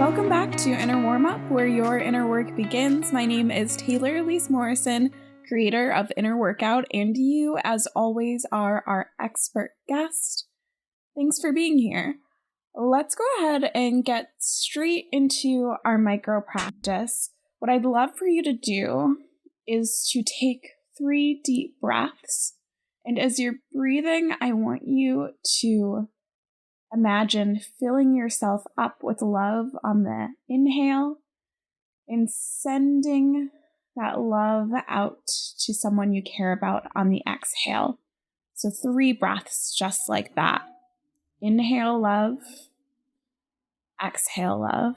Welcome back to Inner Warmup, where your inner work begins. My name is Taylor Elise Morrison, creator of Inner Workout, and you, as always, are our expert guest. Thanks for being here. Let's go ahead and get straight into our micro practice. What I'd love for you to do is to take 3 deep breaths, and as you're breathing, I want you to imagine filling yourself up with love on the inhale and sending that love out to someone you care about on the exhale. So 3 breaths just like that. Inhale love, exhale love.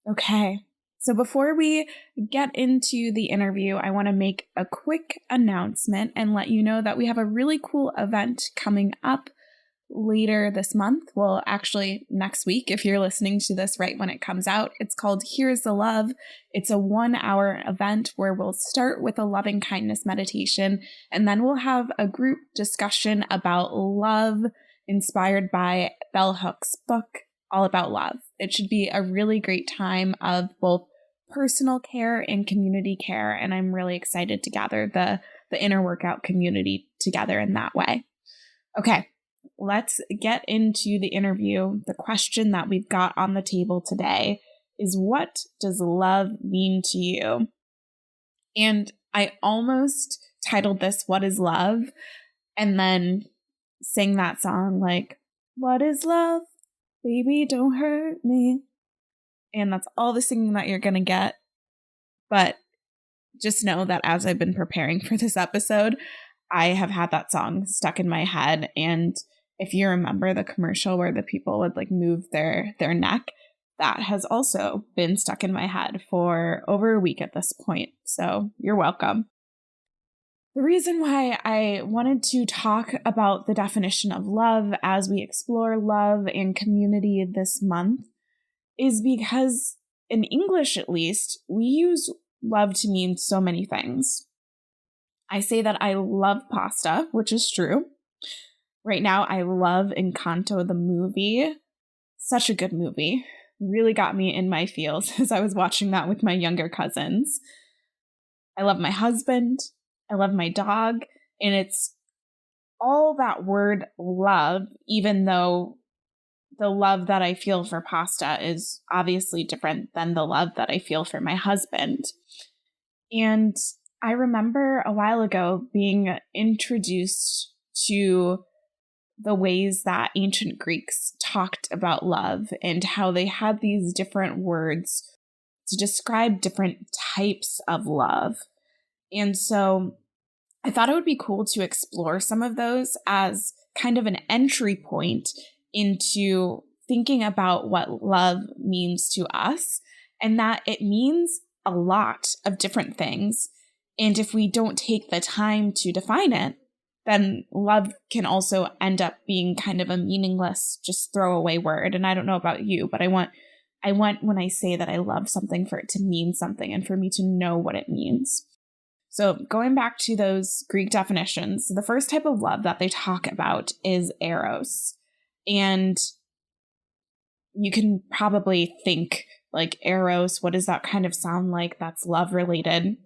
Okay. So before we get into the interview, I want to make a quick announcement and let you know that we have a really cool event coming up later this month. Well, actually next week, if you're listening to this right when it comes out. It's called Here's the Love. It's a 1-hour event where we'll start with a loving kindness meditation, and then we'll have a group discussion about love inspired by Bell Hook's book, All About Love. It should be a really great time of both personal care and community care, and I'm really excited to gather the Inner Workout community together in that way. Okay, let's get into the interview. The question that we've got on the table today is, what does love mean to you? And I almost titled this, What is Love? And then sang that song like, what is love? Baby, don't hurt me. And that's all the singing that you're going to get. But just know that as I've been preparing for this episode, I have had that song stuck in my head. And if you remember the commercial where the people would like move their neck, that has also been stuck in my head for over a week at this point. So you're welcome. The reason why I wanted to talk about the definition of love as we explore love and community this month is because, in English at least, we use love to mean so many things. I say that I love pasta, which is true. Right now, I love Encanto, the movie. Such a good movie. Really got me in my feels as I was watching that with my younger cousins. I love my husband. I love my dog. And it's all that word love, even though the love that I feel for pasta is obviously different than the love that I feel for my husband. And I remember a while ago being introduced to the ways that ancient Greeks talked about love and how they had these different words to describe different types of love. And so I thought it would be cool to explore some of those as kind of an entry point into thinking about what love means to us, and that it means a lot of different things. And if we don't take the time to define it, then love can also end up being kind of a meaningless, just throwaway word. And I don't know about you, but I want when I say that I love something for it to mean something and for me to know what it means. So going back to those Greek definitions, the first type of love that they talk about is eros. And you can probably think like eros, what does that kind of sound like? That's love related.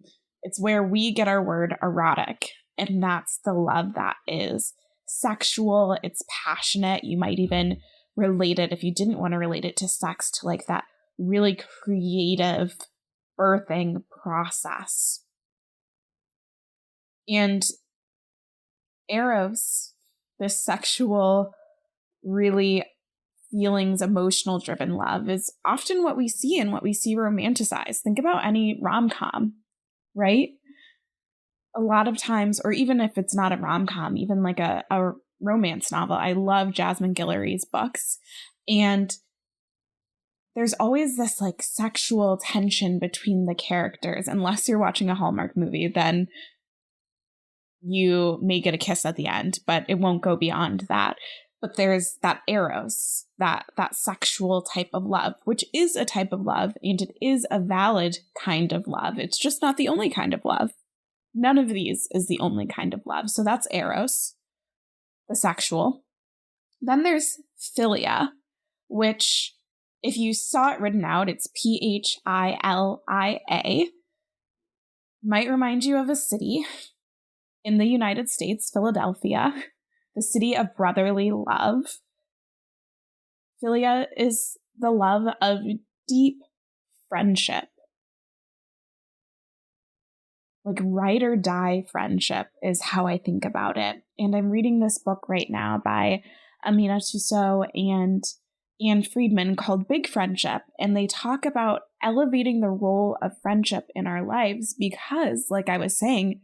It's where we get our word erotic. And that's the love that is sexual. It's passionate. You might even relate it, if you didn't want to relate it to sex, to like that really creative birthing process. And eros, this sexual, really feelings, emotional driven love, is often what we see and what we see romanticized. Think about any rom-com, right? A lot of times, or even if it's not a rom-com, even like a romance novel. I love Jasmine Guillory's books. And there's always this like sexual tension between the characters. Unless you're watching a Hallmark movie, then you may get a kiss at the end, but it won't go beyond that. But there's that eros, that sexual type of love, which is a type of love, and it is a valid kind of love. It's just not the only kind of love. none of these is the only kind of love. So that's eros, the sexual. Then there's philia, which if you saw it written out, it's Philia. Might remind you of a city in the United States, Philadelphia, the city of brotherly love. Philia is the love of deep friendship. Like ride or die friendship is how I think about it. And I'm reading this book right now by Amina Tussaud and Anne Friedman called Big Friendship. And they talk about elevating the role of friendship in our lives because, like I was saying,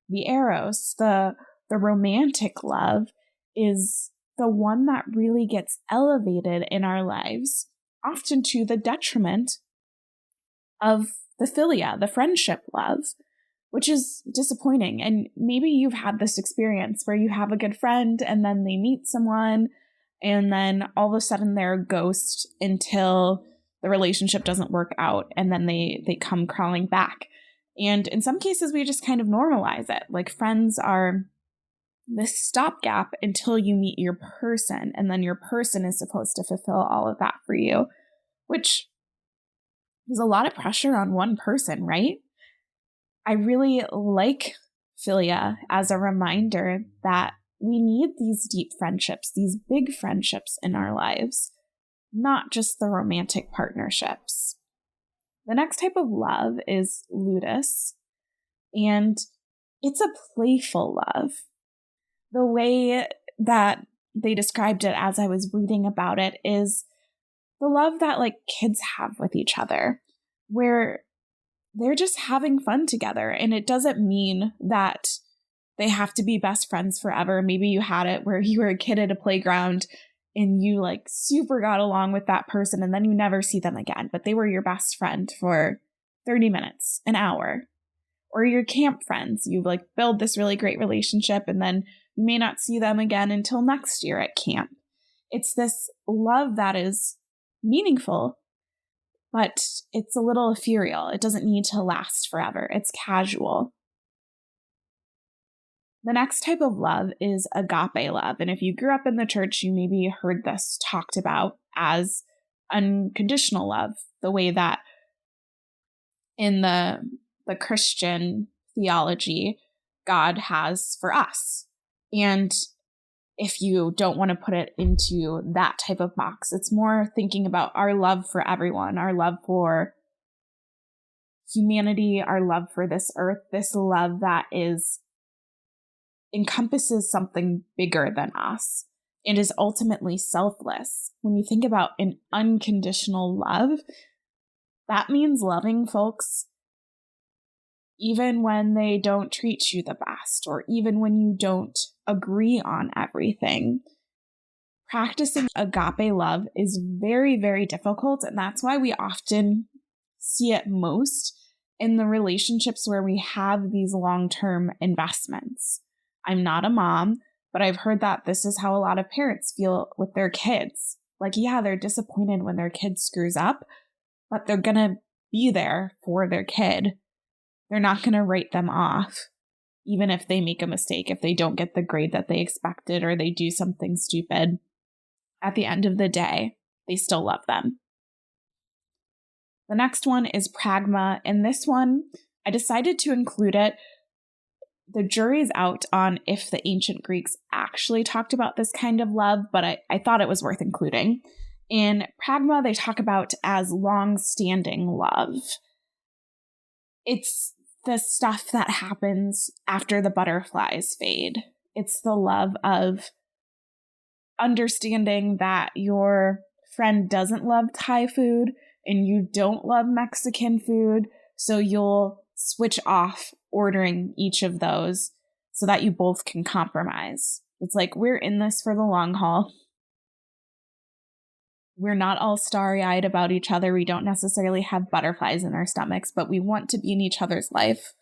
the eros, the romantic love is the one that really gets elevated in our lives, often to the detriment of the philia, the friendship love, which is disappointing. And maybe you've had this experience where you have a good friend and then they meet someone and then all of a sudden they're a ghost until the relationship doesn't work out and then they come crawling back. And in some cases, we just kind of normalize it. Like friends are this stopgap until you meet your person, and then your person is supposed to fulfill all of that for you, which is a lot of pressure on one person, right? I really like philia as a reminder that we need these deep friendships, these big friendships in our lives, not just the romantic partnerships. The next type of love is ludus, and it's a playful love. The way that they described it as I was reading about it is the love that like kids have with each other, where they're just having fun together. And it doesn't mean that they have to be best friends forever. Maybe you had it where you were a kid at a playground and you like super got along with that person and then you never see them again, but they were your best friend for 30 minutes, an hour. Or your camp friends, you like build this really great relationship and then you may not see them again until next year at camp. It's this love that is meaningful, but it's a little ethereal. It doesn't need to last forever. It's casual. The next type of love is agape love. And if you grew up in the church, you maybe heard this talked about as unconditional love, the way that in the Christian theology God has for us. And if you don't want to put it into that type of box, it's more thinking about our love for everyone, our love for humanity, our love for this earth, this love that encompasses something bigger than us and is ultimately selfless. When you think about an unconditional love, that means loving folks even when they don't treat you the best, or even when you don't agree on everything. Practicing agape love is very, very difficult, and that's why we often see it most in the relationships where we have these long-term investments. I'm not a mom, but I've heard that this is how a lot of parents feel with their kids. Like, yeah, they're disappointed when their kid screws up, but they're going to be there for their kid. They're not going to write them off, even if they make a mistake, if they don't get the grade that they expected or they do something stupid. At the end of the day, they still love them. The next one is pragma, and this one, I decided to include it. The jury's out on if the ancient Greeks actually talked about this kind of love, but I thought it was worth including. In pragma, they talk about as long-standing love. It's the stuff that happens after the butterflies fade. It's the love of understanding that your friend doesn't love Thai food and you don't love Mexican food, so you'll switch off ordering each of those so that you both can compromise. It's like, we're in this for the long haul. We're not all starry-eyed about each other. We don't necessarily have butterflies in our stomachs, but we want to be in each other's life.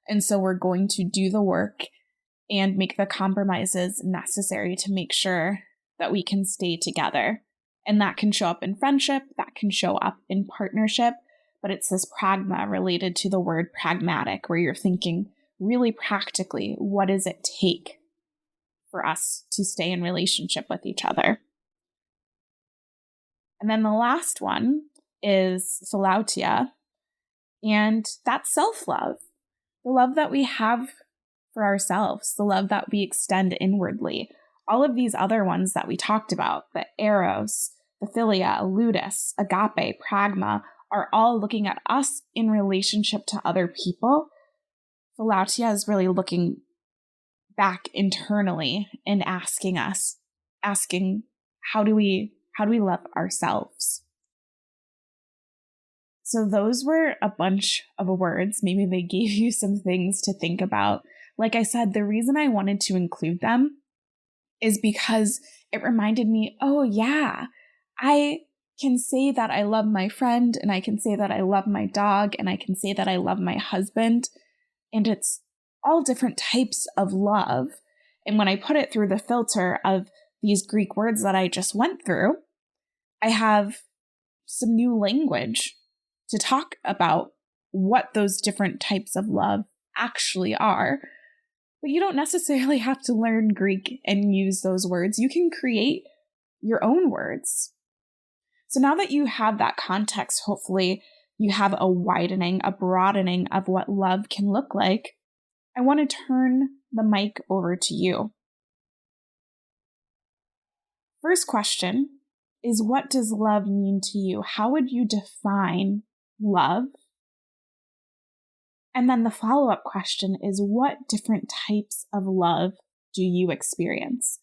And so we're going to do the work and make the compromises necessary to make sure that we can stay together. And that can show up in friendship, that can show up in partnership, but it's this pragma related to the word pragmatic, where you're thinking really practically, what does it take for us to stay in relationship with each other? And then the last one is philautia, and that's self-love, the love that we have for ourselves, the love that we extend inwardly. All of these other ones that we talked about, the eros, the philia, ludus, agape, pragma, are all looking at us in relationship to other people. Philautia is really looking back internally and asking how do we love ourselves? So those were a bunch of words. Maybe they gave you some things to think about. Like I said, the reason I wanted to include them is because it reminded me, oh yeah, I can say that I love my friend, and I can say that I love my dog, and I can say that I love my husband, and it's all different types of love. And when I put it through the filter of these Greek words that I just went through, I have some new language to talk about what those different types of love actually are. But you don't necessarily have to learn Greek and use those words. You can create your own words. So now that you have that context, hopefully you have a widening, a broadening of what love can look like. I want to turn the mic over to you. First question is, what does love mean to you? How would you define love? And then the follow-up question is, what different types of love do you experience?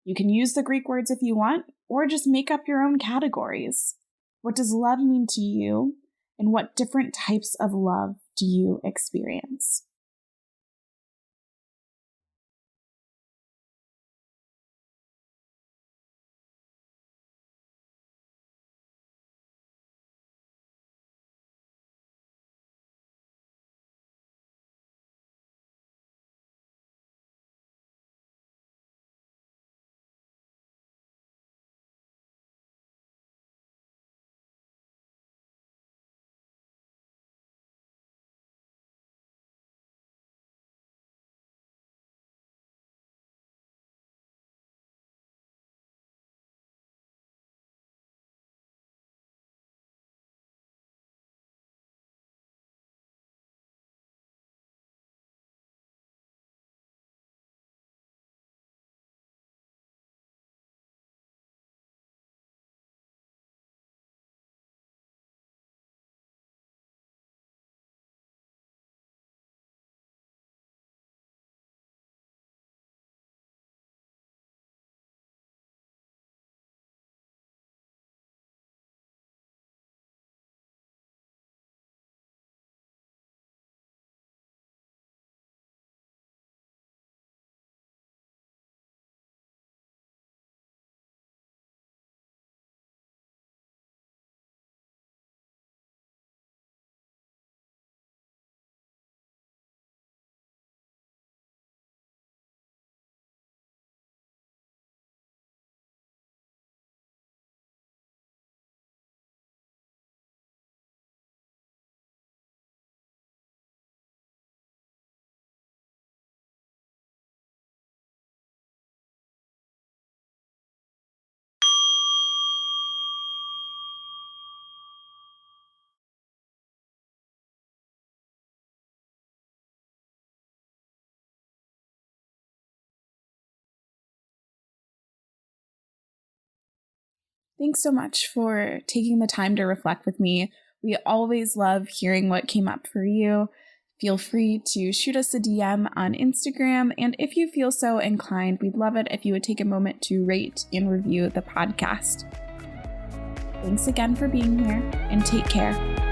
You can use the Greek words if you want, or just make up your own categories. What does love mean to you, and what different types of love do you experience? Thanks so much for taking the time to reflect with me. We always love hearing what came up for you. Feel free to shoot us a DM on Instagram, and if you feel so inclined, we'd love it if you would take a moment to rate and review the podcast. Thanks again for being here, and take care.